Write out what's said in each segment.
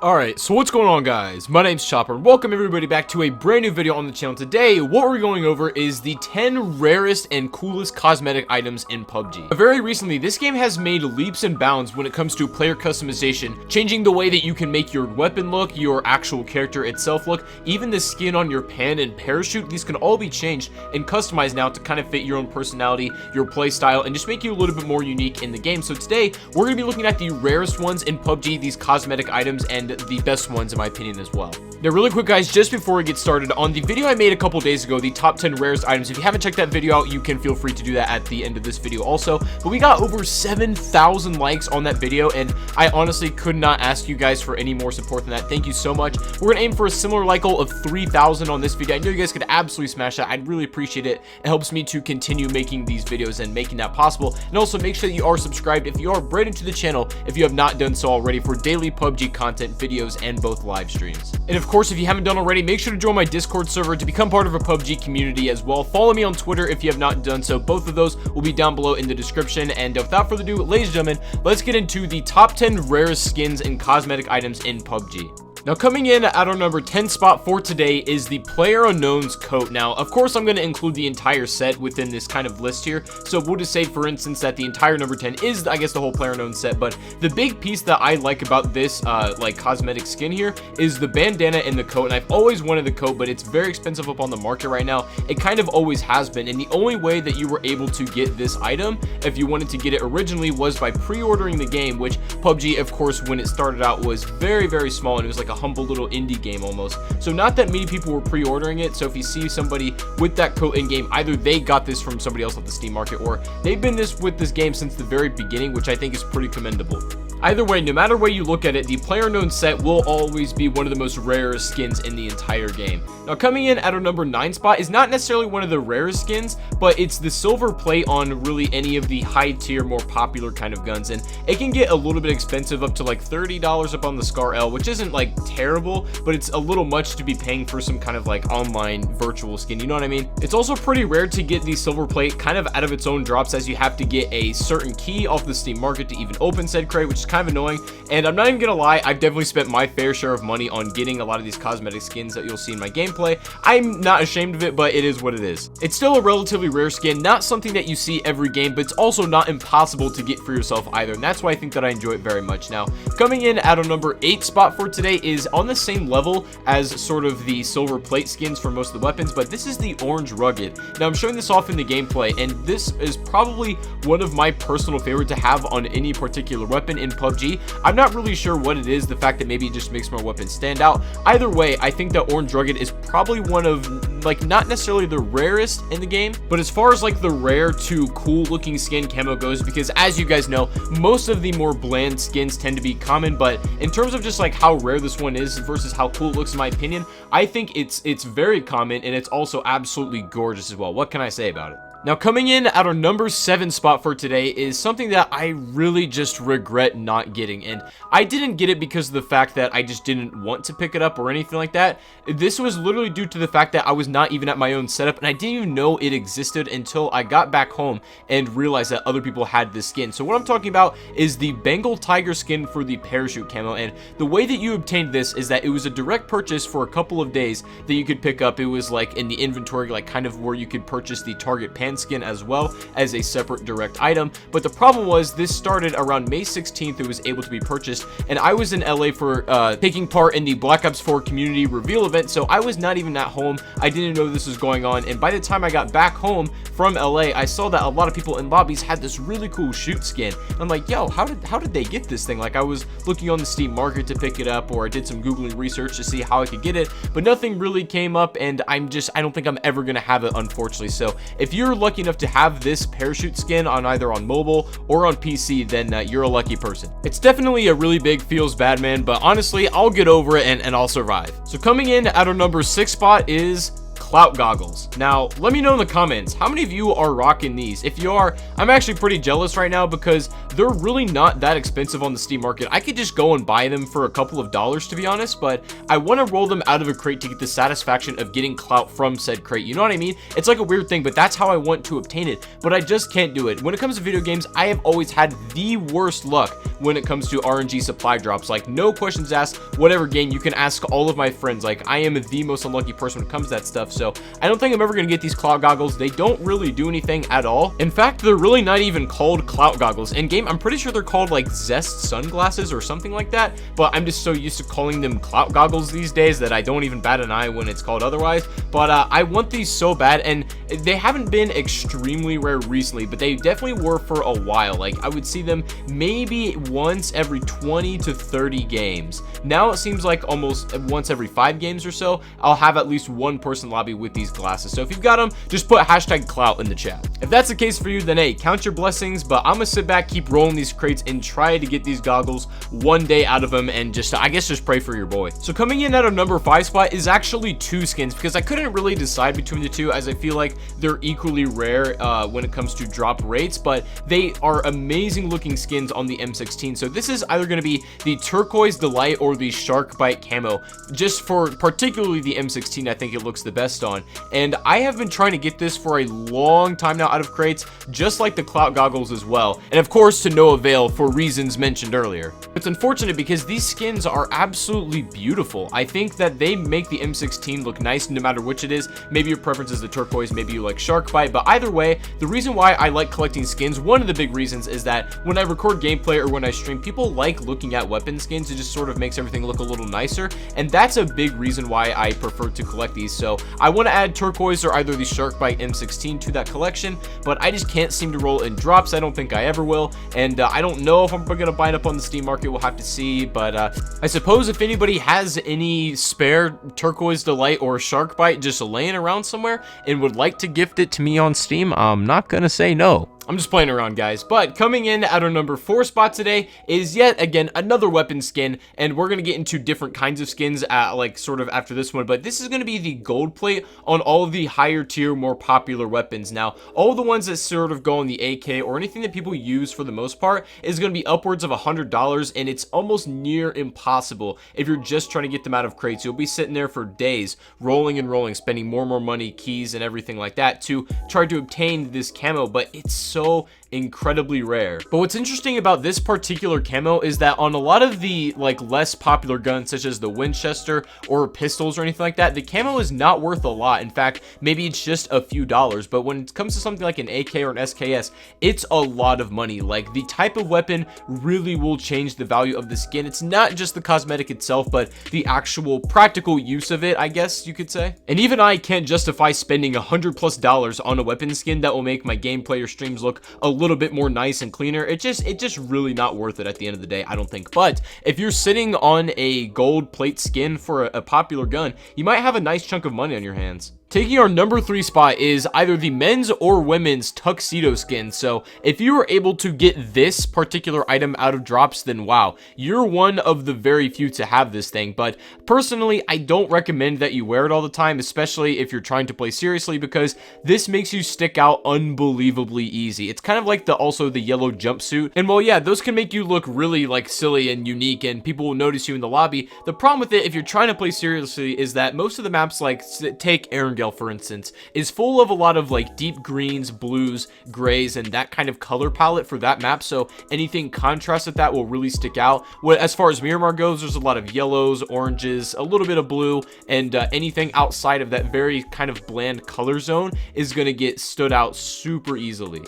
Alright, so what's going on, guys? My name's Chopper, and welcome everybody back to a brand new video on the channel. Today, what we're going over is the 10 rarest and coolest cosmetic items in PUBG. Very recently, this game has made leaps and bounds when it comes to player customization, changing the way that you can make your weapon look, your actual character itself look, even the skin on your pan and parachute. These can all be changed and customized now to kind of fit your own personality, your play style, and just make you a little bit more unique in the game. So today, we're going to be looking at the rarest ones in PUBG, these cosmetic items, and the best ones in my opinion as well. Now really quick, guys, just before we get started, on the video I made a couple days ago, the top 10 rarest items, if you haven't checked that video out, you can feel free to do that at the end of this video also. But we got over 7,000 likes on that video, and I honestly could not ask you guys for any more support than that. Thank you so much. We're gonna aim for a similar like goal of 3,000 on this video. I know you guys could absolutely smash that. I'd really appreciate it. It helps me to continue making these videos and making that possible. And also make sure that you are subscribed if you are brand new to the channel, if you have not done so already, for daily PUBG content, videos, and both live streams. And of course, if you haven't done already, make sure to join my Discord server to become part of a PUBG community as well. Follow me on Twitter if you have not done so. Both of those will be down below in the description. And without further ado, ladies and gentlemen, let's get into the top 10 rarest skins and cosmetic items in PUBG. Now, coming in at our number 10 spot for today is the PlayerUnknowns Coat. Now, of course, I'm going to include the entire set within this kind of list here. So we'll just say, for instance, that the entire number 10 is, I guess, the whole PlayerUnknowns set. But the big piece that I like about this, like, cosmetic skin here is the bandana and the coat. And I've always wanted the coat, but it's very expensive up on the market right now. It kind of always has been. And the only way that you were able to get this item, if you wanted to get it originally, was by pre-ordering the game, which PUBG, of course, when it started out, was very, very small. And it was like a humble little indie game almost, so not that many people were pre-ordering it. So if you see somebody with that coat in game, either they got this from somebody else on the Steam market, or they've been with this game since the very beginning, which I think is pretty commendable. Either way, no matter where you look at it, the PlayerUnknown's set will always be one of the most rarest skins in the entire game. Now, coming in at our number 9 spot is not necessarily one of the rarest skins, but it's the silver plate on really any of the high tier, more popular kind of guns, and it can get a little bit expensive, up to like $30 up on the Scar L, which isn't like terrible, but it's a little much to be paying for some kind of like online virtual skin, you know what I mean? It's also pretty rare to get the silver plate kind of out of its own drops, as you have to get a certain key off the Steam market to even open said crate, which is kind of annoying. And I'm not even gonna lie, I've definitely spent my fair share of money on getting a lot of these cosmetic skins that you'll see in my gameplay. I'm not ashamed of it, but it is what it is. It's still a relatively rare skin, not something that you see every game, but it's also not impossible to get for yourself either, and that's why I think that I enjoy it very much. Now, coming in at our number 8 spot for today is on the same level as sort of the silver plate skins for most of the weapons, but this is the orange rugged. Now, I'm showing this off in the gameplay, and this is probably one of my personal favorite to have on any particular weapon in PUBG. I'm not really sure what it is, the fact that maybe it just makes my weapon stand out. Either way, I think that orange rugged is probably one of, like, not necessarily the rarest in the game, but as far as like the rare to cool looking skin camo goes, because as you guys know, most of the more bland skins tend to be common, but in terms of just like how rare this one is versus how cool it looks, in my opinion, I think it's very common, and it's also absolutely gorgeous as well. What can I say about it? Now, coming in at our number 7 spot for today is something that I really just regret not getting, and I didn't get it because of the fact that I just didn't want to pick it up or anything like that. This was literally due to the fact that I was not even at my own setup, and I didn't even know it existed until I got back home and realized that other people had this skin. So what I'm talking about is the Bengal Tiger skin for the parachute camo, and the way that you obtained this is that it was a direct purchase for a couple of days that you could pick up. It was like in the inventory, like kind of where you could purchase the target pan skin as well as a separate direct item. But the problem was, this started around May 16th. It was able to be purchased, and I was in LA for taking part in the Black Ops 4 community reveal event, so I was not even at home. I didn't know this was going on, and by the time I got back home from LA, I saw that a lot of people in lobbies had this really cool shoot skin. I'm like, yo, how did they get this thing? Like, I was looking on the Steam market to pick it up, or I did some Googling research to see how I could get it, but nothing really came up, and I don't think I'm ever gonna have it, unfortunately. So if you're lucky enough to have this parachute skin on either on mobile or on PC, then you're a lucky person. It's definitely a really big feels bad, man, but honestly, I'll get over it and I'll survive. So coming in at our number 6 spot is clout goggles. Now, let me know in the comments, how many of you are rocking these? If you are, I'm actually pretty jealous right now because they're really not that expensive on the Steam market. I could just go and buy them for a couple of dollars, to be honest, but I want to roll them out of a crate to get the satisfaction of getting clout from said crate. You know what I mean? It's like a weird thing, but that's how I want to obtain it, but I just can't do it. When it comes to video games, I have always had the worst luck when it comes to RNG supply drops. Like, no questions asked, whatever game, you can ask all of my friends. Like, I am the most unlucky person when it comes to that stuff, so I don't think I'm ever going to get these clout goggles. They don't really do anything at all. In fact, they're really not even called clout goggles. In game, I'm pretty sure they're called like Zest sunglasses or something like that, but I'm just so used to calling them clout goggles these days that I don't even bat an eye when it's called otherwise. But I want these so bad, and they haven't been extremely rare recently, but they definitely were for a while. Like, I would see them maybe once every 20 to 30 games. Now it seems like almost once every 5 games or so, I'll have at least one person lobby with these glasses. So if you've got them, just put hashtag clout in the chat. If that's the case for you, then hey, count your blessings, but I'm gonna sit back, keep rolling these crates, and try to get these goggles one day out of them, and just, I guess, just pray for your boy. So coming in at our number 5 spot is actually 2 skins, because I couldn't really decide between the two, as I feel like they're equally rare when it comes to drop rates, but they are amazing looking skins on the M16. So this is either going to be the Turquoise Delight or the Shark Bite camo. Just for particularly the M16, I think it looks the best on, and I have been trying to get this for a long time now out of crates, just like the clout goggles as well, and of course to no avail for reasons mentioned earlier. It's unfortunate because these skins are absolutely beautiful. I think that they make the M16 look nice no matter which it is. Maybe your preference is the turquoise, maybe you like Shark Bite, but either way, the reason why I like collecting skins, one of the big reasons, is that when I record gameplay or when I stream, people like looking at weapon skins. It just sort of makes everything look a little nicer, and that's a big reason why I prefer to collect these. So I want to add turquoise or either the Shark Bite M16 to that collection, but I just can't seem to roll in drops. I don't think I ever will, and I don't know if I'm gonna buy it up on the Steam market. We'll have to see, but I suppose if anybody has any spare Turquoise Delight or Shark Bite just laying around somewhere and would like to gift it to me on Steam, I'm not gonna say no. I'm just playing around, guys. But coming in at our number 4 spot today is yet again another weapon skin, and we're gonna get into different kinds of skins like sort of after this one, but this is gonna be the gold plate on all of the higher tier, more popular weapons. Now, all the ones that sort of go on the AK or anything that people use for the most part is gonna be upwards of $100, and it's almost near impossible if you're just trying to get them out of crates. You'll be sitting there for days, rolling and rolling, spending more and more money, keys, and everything like that to try to obtain this camo, but it's so incredibly rare. But what's interesting about this particular camo is that on a lot of the like less popular guns such as the Winchester or pistols or anything like that, the camo is not worth a lot. In fact, maybe it's just a few dollars, but when it comes to something like an AK or an SKS, it's a lot of money. Like, the type of weapon really will change the value of the skin. It's not just the cosmetic itself, but the actual practical use of it, I guess you could say. And even I can't justify spending $100+ on a weapon skin that will make my gameplay or streams look a little bit more nice and cleaner. It's just really not worth it at the end of the day, I don't think. But if you're sitting on a gold plate skin for a popular gun, you might have a nice chunk of money on your hands. Taking our number 3 spot is either the men's or women's Tuxedo skin. So if you were able to get this particular item out of drops, then wow, you're one of the very few to have this thing. But personally, I don't recommend that you wear it all the time, especially if you're trying to play seriously, because this makes you stick out unbelievably easy. It's kind of like also the yellow jumpsuit, and well, yeah, those can make you look really like silly and unique, and people will notice you in the lobby. The problem with it, if you're trying to play seriously, is that most of the maps, like take Erangel for instance, is full of a lot of like deep greens, blues, grays, and that kind of color palette for that map. So anything contrast with that will really stick out. As far as Miramar goes, there's a lot of yellows, oranges, a little bit of blue, and anything outside of that very kind of bland color zone is going to get stood out super easily.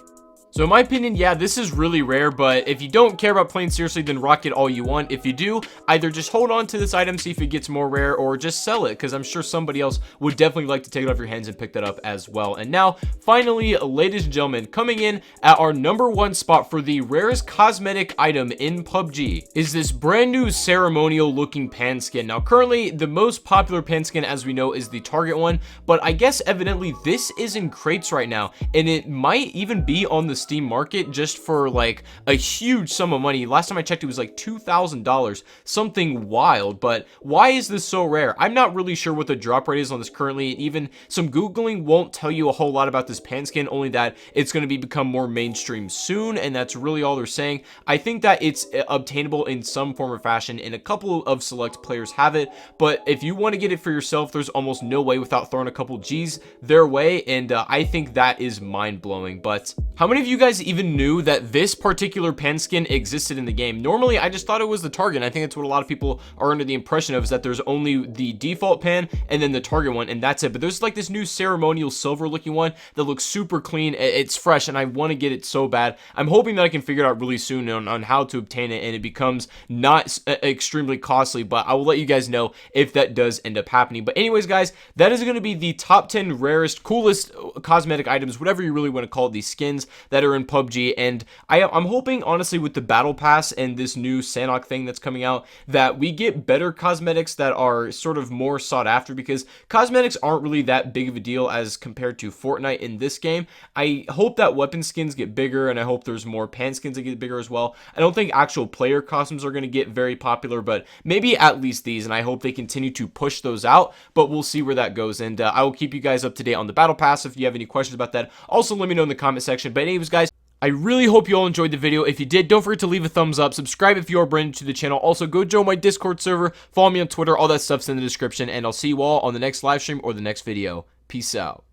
So in my opinion, yeah, this is really rare, but if you don't care about playing seriously, then rock it all you want. If you do, either just hold on to this item, see if it gets more rare, or just sell it, because I'm sure somebody else would definitely like to take it off your hands and pick that up as well. And now, finally, ladies and gentlemen, coming in at our number 1 spot for the rarest cosmetic item in PUBG is this brand new ceremonial looking pan skin. Now, currently, the most popular pan skin, as we know, is the Target one, but I guess evidently this is in crates right now, and it might even be on the Steam market just for like a huge sum of money. Last time I checked, it was like $2,000, something wild. But why is this so rare? I'm not really sure what the drop rate is on this currently. Even some Googling won't tell you a whole lot about this pan skin, only that it's going to become more mainstream soon, and that's really all they're saying. I think that it's obtainable in some form or fashion, and a couple of select players have it, but if you want to get it for yourself, there's almost no way without throwing a couple G's their way, and I think that is mind-blowing. But how many of you guys even knew that this particular pan skin existed in the game? Normally, I just thought it was the target. I think that's what a lot of people are under the impression of, is that there's only the default pan and then the target one, and that's it. But there's like this new ceremonial silver looking one that looks super clean. It's fresh, and I want to get it so bad. I'm hoping that I can figure it out really soon on how to obtain it, and it becomes not extremely costly, but I will let you guys know if that does end up happening. But anyways, guys, that is going to be the top 10 rarest, coolest cosmetic items, whatever you really want to call it, these skins that are in PUBG. And I'm hoping, honestly, with the battle pass and this new Sanhok thing that's coming out, that we get better cosmetics that are sort of more sought after, because cosmetics aren't really that big of a deal as compared to Fortnite in this game. I hope that weapon skins get bigger, and I hope there's more pan skins that get bigger as well. I don't think actual player costumes are going to get very popular, but maybe at least these, and I hope they continue to push those out, but we'll see where that goes. And I will keep you guys up to date on the battle pass if you have any questions about that. Also, let me know in the comment section. But anyways, guys, I really hope you all enjoyed the video. If you did, don't forget to leave a thumbs up, subscribe if you are brand new to the channel. Also, go join my Discord server, follow me on Twitter, all that stuff's in the description, and I'll see you all on the next live stream or the next video. Peace out.